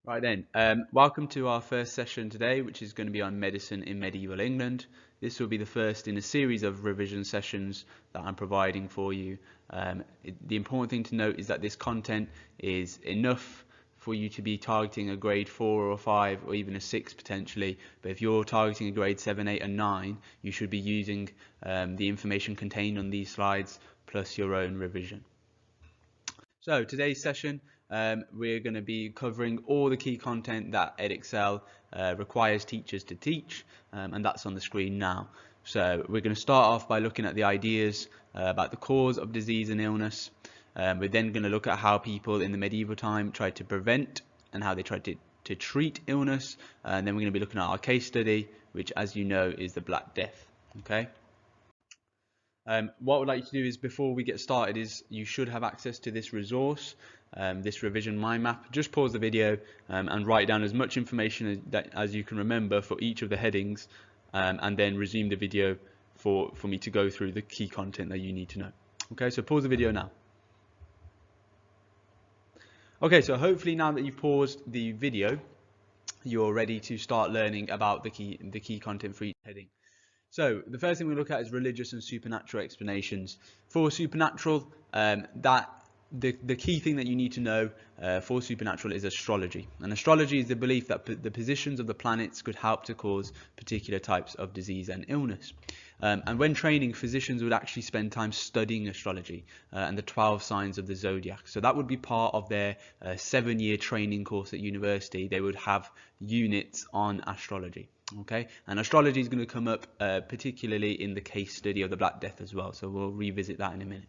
Right then, welcome to our first session today, which is going to be on medicine in medieval England. This will be the first in a series of revision sessions that I'm providing for you. The important thing to note is that this content is enough for you to be targeting a grade 4 or 5 or even a 6 potentially, but if you're targeting a grade 7, 8 and 9, you should be using the information contained on these slides plus your own revision. So today's session, we're going to be covering all the key content that Edexcel requires teachers to teach, and that's on the screen now. So we're going to start off by looking at the ideas about the cause of disease and illness. We're then going to look at how people in the medieval time tried to prevent and how they tried to treat illness, and then we're going to be looking at our case study, which, as you know, is the Black Death. Okay. What I would like you to do is, before we get started, is you should have access to this resource, this revision mind map. Just pause the video and write down as much information as you can remember for each of the headings, and then resume the video for me to go through the key content that you need to know. Okay, so pause the video now. Okay, so hopefully now that you've paused the video, you're ready to start learning about the key content for each heading. So the first thing we look at is religious and supernatural explanations. For supernatural, the key thing that you need to know for supernatural is astrology. And astrology is the belief that the positions of the planets could help to cause particular types of disease and illness. And when training, physicians would actually spend time studying astrology and the 12 signs of the zodiac. So that would be part of their 7-year training course at university. They would have units on astrology. Okay, and astrology is going to come up particularly in the case study of the Black Death as well, so we'll revisit that in a minute.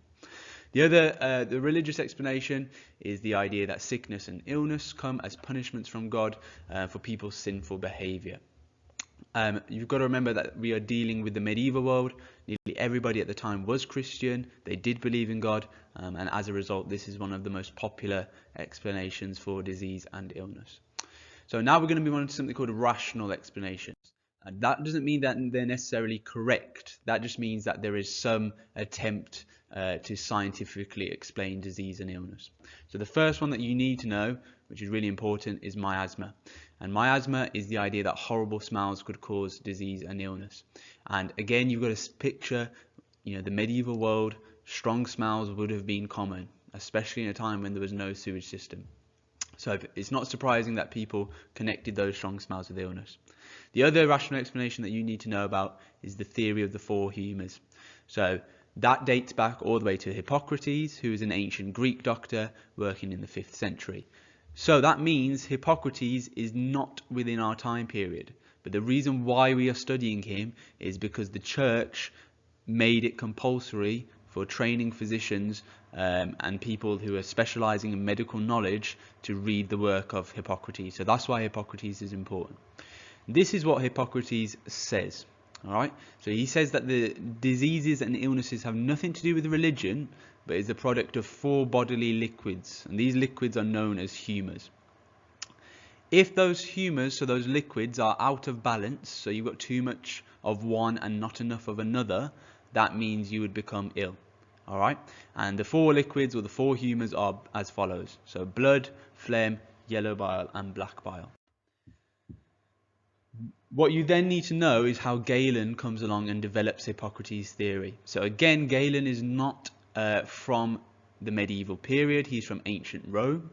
The other, the religious explanation is the idea that sickness and illness come as punishments from God for people's sinful behavior. You've got to remember that we are dealing with the medieval world. Nearly everybody at the time was Christian, they did believe in God, and as a result this is one of the most popular explanations for disease and illness. So now we're going to move on to something called rational explanations. And that doesn't mean that they're necessarily correct. That just means that there is some attempt to scientifically explain disease and illness. So the first one that you need to know, which is really important, is miasma. And miasma is the idea that horrible smells could cause disease and illness. And again, you've got to picture, the medieval world. Strong smells would have been common, especially in a time when there was no sewage system. So it's not surprising that people connected those strong smells with illness. The other rational explanation that you need to know about is the theory of the 4 humours. So that dates back all the way to Hippocrates, who is an ancient Greek doctor working in the 5th century. So that means Hippocrates is not within our time period. But the reason why we are studying him is because the church made it compulsory for training physicians and people who are specializing in medical knowledge to read the work of Hippocrates. So that's why Hippocrates is important. This is what Hippocrates says. All right. So he says that the diseases and illnesses have nothing to do with religion, but is the product of 4 bodily liquids, and these liquids are known as humours. If those humours, so those liquids, are out of balance, so you've got too much of one and not enough of another, that means you would become ill. All right, and the 4 liquids or the 4 humours are as follows: so blood, phlegm, yellow bile and black bile. What you then need to know is how Galen comes along and develops Hippocrates' theory. So again, Galen is not from the medieval period, he's from ancient Rome.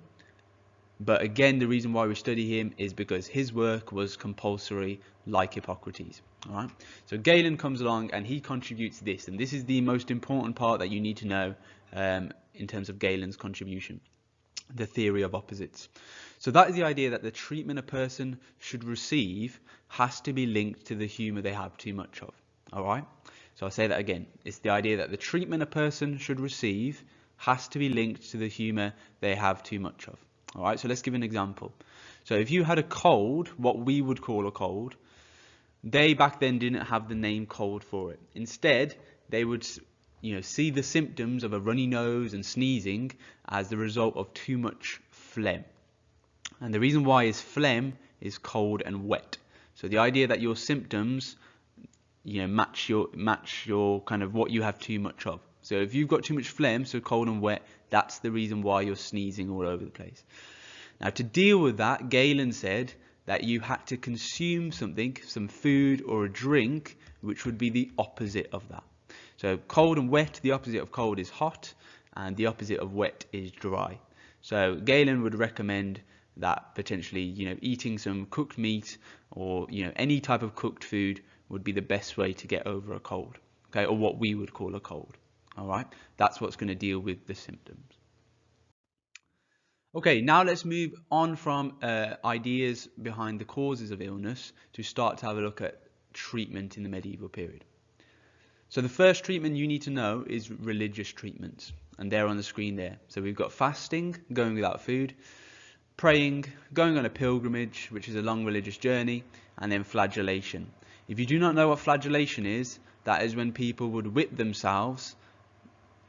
But again, the reason why we study him is because his work was compulsory, like Hippocrates. All right. So Galen comes along and he contributes this, and this is the most important part that you need to know in terms of Galen's contribution: the theory of opposites. So that is the idea that the treatment a person should receive has to be linked to the humour they have too much of. All right. So I'll say that again. It's the idea that the treatment a person should receive has to be linked to the humour they have too much of. All right, so let's give an example. So if you had a cold, what we would call a cold, they back then didn't have the name cold for it. Instead, they would see the symptoms of a runny nose and sneezing as the result of too much phlegm. And the reason why is phlegm is cold and wet. So the idea that your symptoms match your kind of what you have too much of. So if you've got too much phlegm, so cold and wet, that's the reason why you're sneezing all over the place. Now, to deal with that, Galen said that you had to consume something, some food or a drink, which would be the opposite of that. So cold and wet, the opposite of cold is hot, and the opposite of wet is dry. So Galen would recommend that potentially, eating some cooked meat or, any type of cooked food would be the best way to get over a cold, okay, or what we would call a cold. All right, that's what's going to deal with the symptoms. Okay, now let's move on from ideas behind the causes of illness to start to have a look at treatment in the medieval period. So the first treatment you need to know is religious treatments, and they're on the screen there. So we've got fasting, going without food, praying, going on a pilgrimage, which is a long religious journey, and then flagellation. If you do not know what flagellation is, that is when people would whip themselves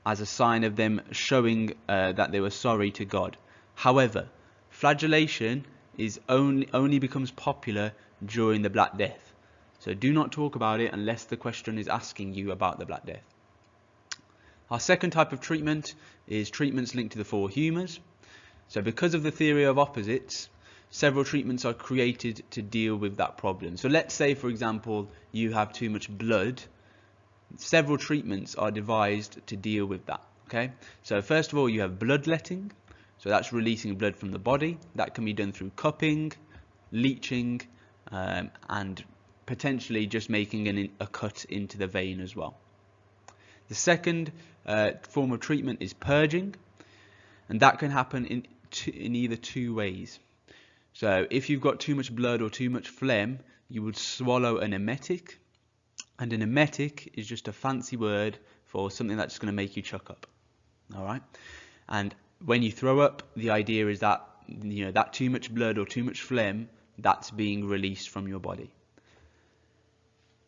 as a sign of them showing that they were sorry to God. However, flagellation is only becomes popular during the Black Death. So do not talk about it unless the question is asking you about the Black Death. Our second type of treatment is treatments linked to the four humours. So because of the theory of opposites, several treatments are created to deal with that problem. So let's say, for example, you have too much blood. Several treatments are devised to deal with that. Okay. So first of all, you have bloodletting. So that's releasing blood from the body. That can be done through cupping, leeching, and potentially just making a cut into the vein as well. The second form of treatment is purging, and that can happen in either two ways. So if you've got too much blood or too much phlegm, you would swallow an emetic, and an emetic is just a fancy word for something that's just going to make you chuck up. All right, and when you throw up, the idea is that that too much blood or too much phlegm, that's being released from your body.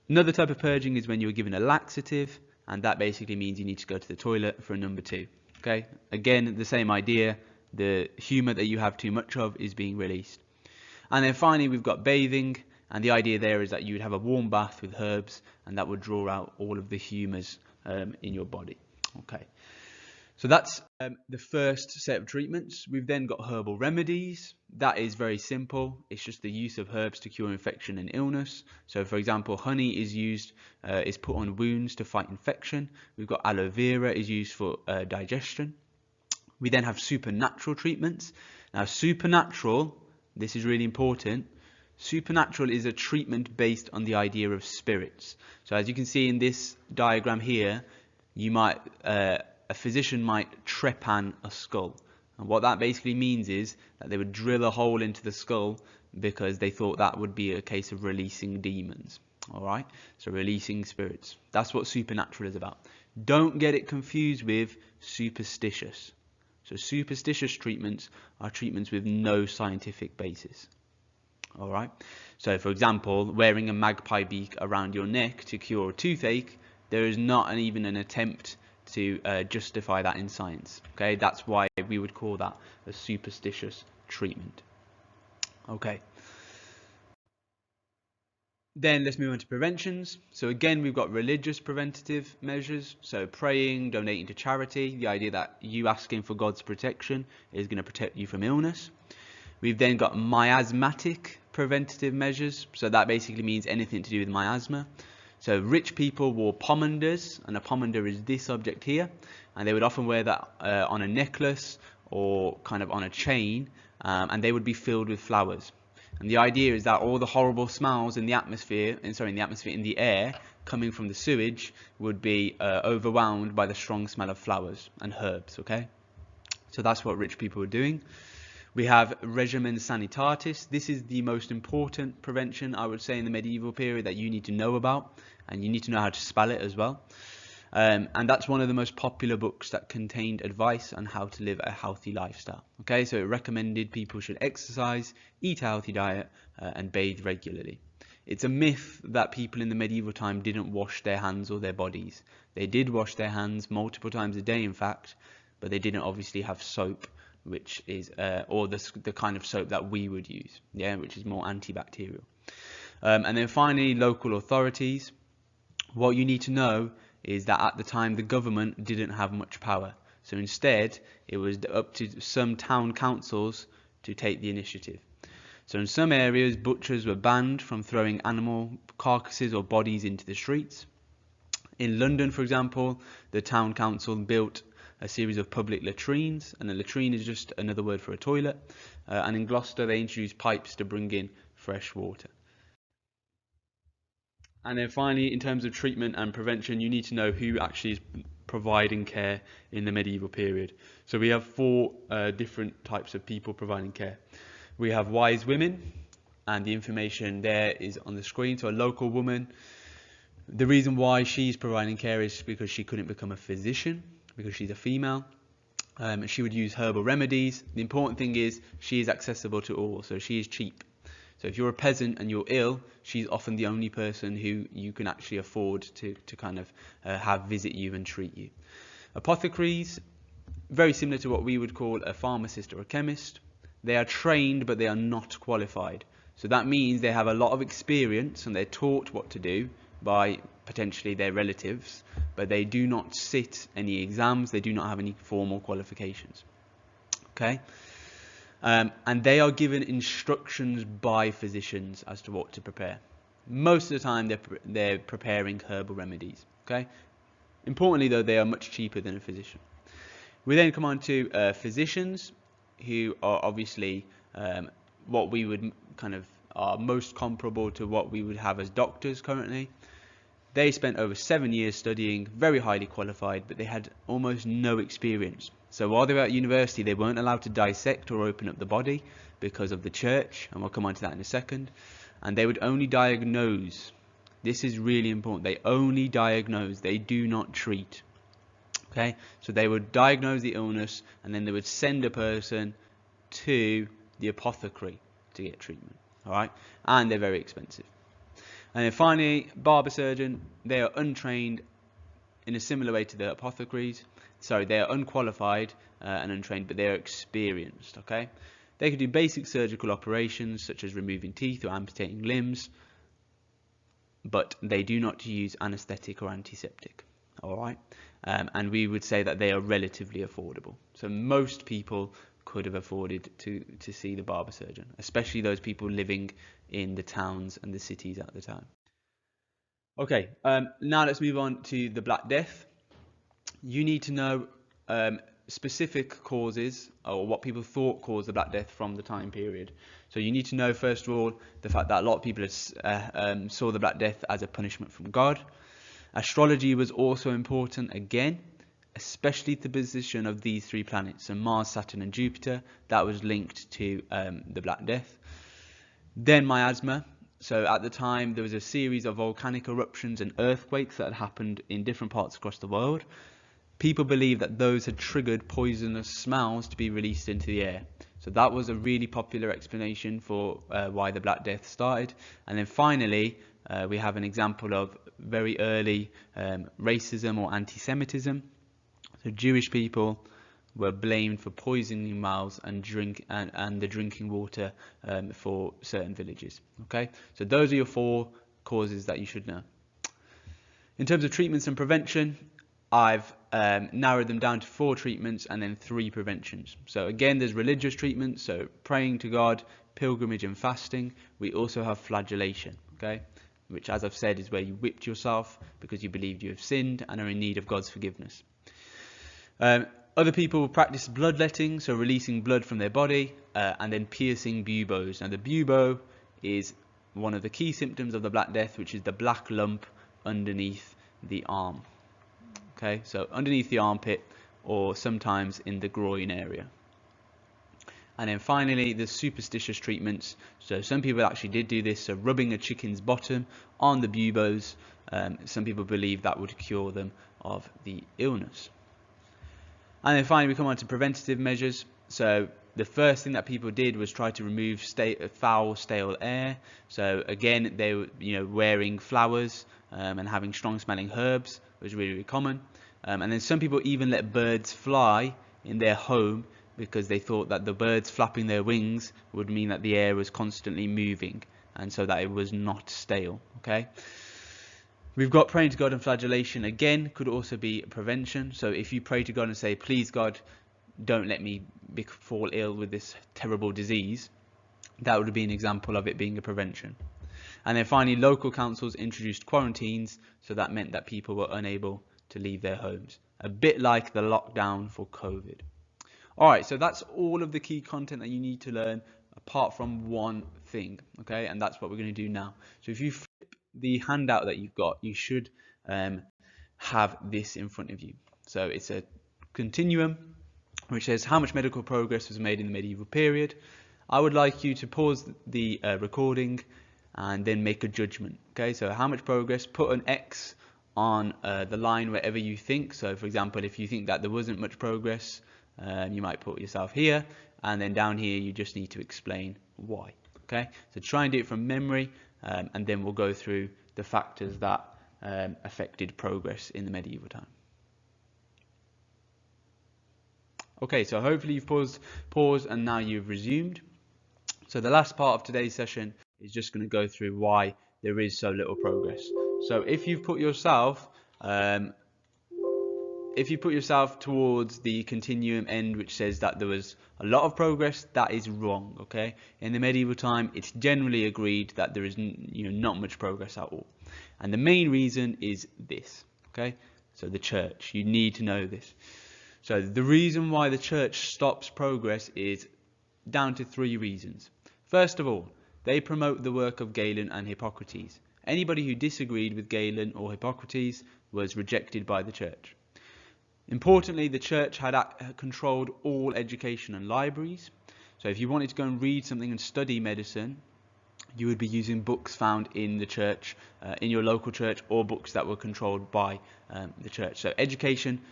Another type of purging is when you're given a laxative, and that basically means you need to go to the toilet for a number 2. Okay, again, the same idea. The humour that you have too much of is being released. And then finally, we've got bathing, and the idea there is that you would have a warm bath with herbs, and that would draw out all of the humours in your body. Okay. So that's the first set of treatments. We've then got herbal remedies. That is very simple. It's just the use of herbs to cure infection and illness. So for example, honey is put on wounds to fight infection. We've got aloe vera is used for digestion. We then have supernatural treatments. Now supernatural, this is really important. Supernatural is a treatment based on the idea of spirits. So as you can see in this diagram here, you might a physician might trepan a skull, and what that basically means is that they would drill a hole into the skull because they thought that would be a case of releasing demons. All right, so releasing spirits. That's what supernatural is about. Don't get it confused with superstitious. So superstitious treatments are treatments with no scientific basis. All right, so for example, wearing a magpie beak around your neck to cure a toothache, there is not even an attempt to justify that in science. Okay, that's why we would call that a superstitious treatment. Okay, then let's move on to preventions. So again, we've got religious preventative measures, so praying, donating to charity, the idea that you asking for God's protection is going to protect you from illness. We've then got miasmatic preventative measures, so that basically means anything to do with miasma. So rich people wore pomanders, and a pomander is this object here, and they would often wear that on a necklace or kind of on a chain, and they would be filled with flowers. And the idea is that all the horrible smells in the atmosphere, in the air, coming from the sewage, would be overwhelmed by the strong smell of flowers and herbs. Okay, so that's what rich people were doing. We have regimen sanitatis. This is the most important prevention, I would say, in the medieval period that you need to know about, and you need to know how to spell it as well. And that's one of the most popular books that contained advice on how to live a healthy lifestyle. Okay, so it recommended people should exercise, eat a healthy diet, and bathe regularly. It's a myth that people in the medieval time didn't wash their hands or their bodies. They did wash their hands multiple times a day, in fact, but they didn't obviously have soap, which is or the kind of soap that we would use, which is more antibacterial. And then finally, local authorities. What you need to know is that at the time the government didn't have much power, so instead it was up to some town councils to take the initiative. So in some areas, butchers were banned from throwing animal carcasses or bodies into the streets. In London, for example, the town council built a series of public latrines, and a latrine is just another word for a toilet. And in Gloucester, they introduced pipes to bring in fresh water. And then finally, in terms of treatment and prevention, you need to know who actually is providing care in the medieval period. So we have four different types of people providing care. We have wise women, and the information there is on the screen. So a local woman, the reason why she's providing care is because she couldn't become a physician, because she's a female. She would use herbal remedies. The important thing is she is accessible to all, so she is cheap. So if you're a peasant and you're ill, she's often the only person who you can actually afford to kind of have visit you and treat you. Apothecaries, very similar to what we would call a pharmacist or a chemist. They are trained, but they are not qualified. So that means they have a lot of experience and they're taught what to do by potentially their relatives, but they do not sit any exams, they do not have any formal qualifications. Okay? And they are given instructions by physicians as to what to prepare. Most of the time they're preparing herbal remedies. Okay? Importantly though, they are much cheaper than a physician. We then come on to physicians, who are obviously what we would kind of are most comparable to what we would have as doctors currently. They spent over 7 years studying, very highly qualified, but they had almost no experience. So while they were at university, they weren't allowed to dissect or open up the body because of the church, and we'll come on to that in a second. And they would only diagnose. This is really important. They only diagnose. They do not treat. Okay? So they would diagnose the illness, and then they would send a person to the apothecary to get treatment. All right? And they're very expensive. And then finally, barber surgeon, they are untrained in a similar way to the apothecaries. Sorry, they are unqualified and untrained, but they are experienced, okay? They can do basic surgical operations, such as removing teeth or amputating limbs, but they do not use anesthetic or antiseptic, all right? And we would say that they are relatively affordable. So most people could have afforded to see the barber surgeon, especially those people living in the towns and the cities at the time. Okay, now let's move on to the Black Death. You need to know specific causes, or what people thought caused the Black Death from the time period. So you need to know, first of all, the fact that a lot of people saw the Black Death as a punishment from God. Astrology was also important again, especially the position of these three planets, so Mars, Saturn and Jupiter. That was linked to the Black Death. Then miasma. So at the time there was a series of volcanic eruptions and earthquakes that had happened in different parts across the world. People believed that those had triggered poisonous smells to be released into the air. So that was a really popular explanation for why the Black Death started. And then finally, we have an example of very early racism or anti-Semitism. So Jewish people were blamed for poisoning mouths and the drinking water for certain villages. Okay, so those are your four causes that you should know. In terms of treatments and prevention, I've narrowed them down to 4 treatments and then 3 preventions. So again, there's religious treatments, so praying to God, pilgrimage and fasting. We also have flagellation, okay, which, as I've said, is where you whipped yourself because you believed you have sinned and are in need of God's forgiveness. Other people practice bloodletting, so releasing blood from their body, and then piercing buboes. Now the bubo is one of the key symptoms of the Black Death, which is the black lump underneath the arm. Okay, so underneath the armpit, or sometimes in the groin area. And then finally, the superstitious treatments. So some people actually did do this, so rubbing a chicken's bottom on the buboes. Some people believe that would cure them of the illness. And then finally we come on to preventative measures. So the first thing that people did was try to remove foul, stale air. So again, they were wearing flowers and having strong smelling herbs was really, really common. And then some people even let birds fly in their home because they thought that the birds flapping their wings would mean that the air was constantly moving and so that it was not stale. Okay. We've got praying to God and flagellation. Again, could also be prevention. So if you pray to God and say, please God, don't let me fall ill with this terrible disease. That would be an example of it being a prevention. And then finally, local councils introduced quarantines, so that meant that people were unable to leave their homes. A bit like the lockdown for COVID. Alright, so that's all of the key content that you need to learn, apart from one thing, okay? And that's what we're going to do now. So if you flip the handout that you've got, you should have this in front of you. So it's a continuum which says how much medical progress was made in the medieval period. I would like you to pause the recording and then make a judgment. Okay, so how much progress, put an X on the line wherever you think. So for example, if you think that there wasn't much progress, you might put yourself here, and then down here you just need to explain why. Okay, so try and do it from memory, and then we'll go through the factors that affected progress in the medieval time. Okay, so hopefully you've paused and now you've resumed. So the last part of today's session is just going to go through why there is so little progress. So if you've put yourself towards the continuum end, which says that there was a lot of progress, that is wrong. Okay, in the medieval time, it's generally agreed that there is not much progress at all, and the main reason is this. Okay, so the church. You need to know this. So the reason why the church stops progress is down to 3 reasons. First of all, they promote the work of Galen and Hippocrates. Anybody who disagreed with Galen or Hippocrates was rejected by the church. Importantly, the church had controlled all education and libraries. So if you wanted to go and read something and study medicine, you would be using books found in the church, in your local church, or books that were controlled by the church. So education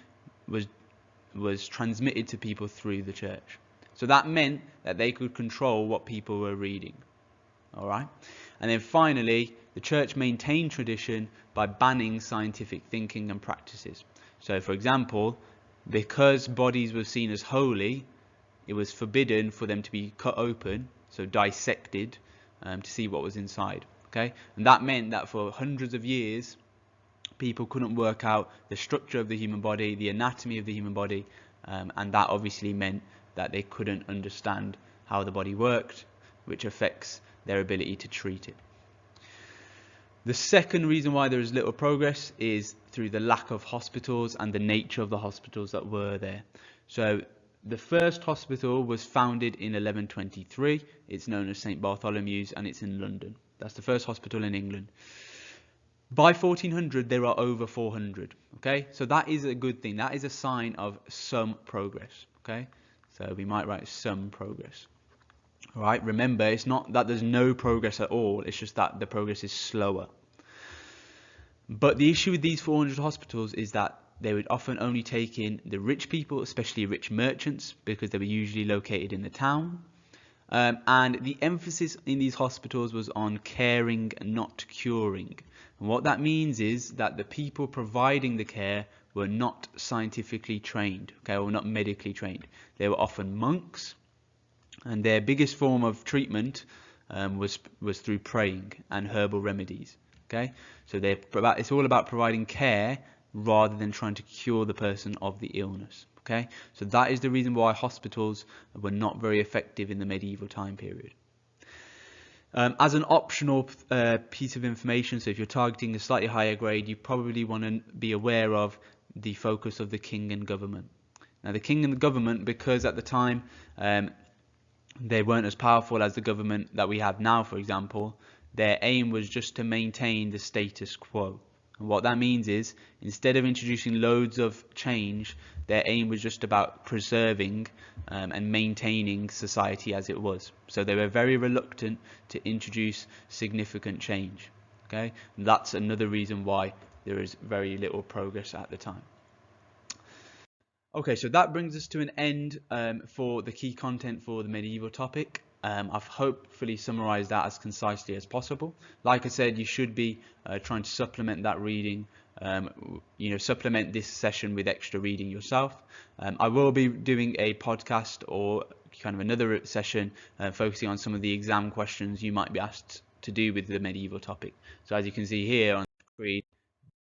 was transmitted to people through the church. So that meant that they could control what people were reading. Alright? And then finally, the church maintained tradition by banning scientific thinking and practices. So for example, because bodies were seen as holy, it was forbidden for them to be cut open, so dissected, to see what was inside. Okay? And that meant that for hundreds of years, people couldn't work out the structure of the human body, the anatomy of the human body, and that obviously meant that they couldn't understand how the body worked, which affects their ability to treat it. The second reason why there is little progress is through the lack of hospitals and the nature of the hospitals that were there. So the first hospital was founded in 1123. It's known as St. Bartholomew's, and it's in London. That's the first hospital in England. By 1400, there are over 400. Okay, so that is a good thing. That is a sign of some progress. Okay, so we might write some progress. All right, remember, it's not that there's no progress at all. It's just that the progress is slower. But the issue with these 400 hospitals is that they would often only take in the rich people, especially rich merchants, because they were usually located in the town. And the emphasis in these hospitals was on caring, not curing. And what that means is that the people providing the care were not scientifically trained, okay, or not medically trained. They were often monks, and their biggest form of treatment was through praying and herbal remedies. Okay, so it's all about providing care rather than trying to cure the person of the illness. Okay, so that is the reason why hospitals were not very effective in the medieval time period. As an optional piece of information, so if you're targeting a slightly higher grade, you probably want to be aware of the focus of the king and government. Now the king and the government, because at the time they weren't as powerful as the government that we have now, for example, their aim was just to maintain the status quo. And what that means is, instead of introducing loads of change, their aim was just about preserving and maintaining society as it was. So they were very reluctant to introduce significant change. Okay, and that's another reason why there is very little progress at the time. Okay, so that brings us to an end for the key content for the medieval topic. I've hopefully summarized that as concisely as possible. Like I said, you should be trying to supplement that reading, supplement this session with extra reading yourself. I will be doing a podcast or kind of another session focusing on some of the exam questions you might be asked to do with the medieval topic. So as you can see here on the screen,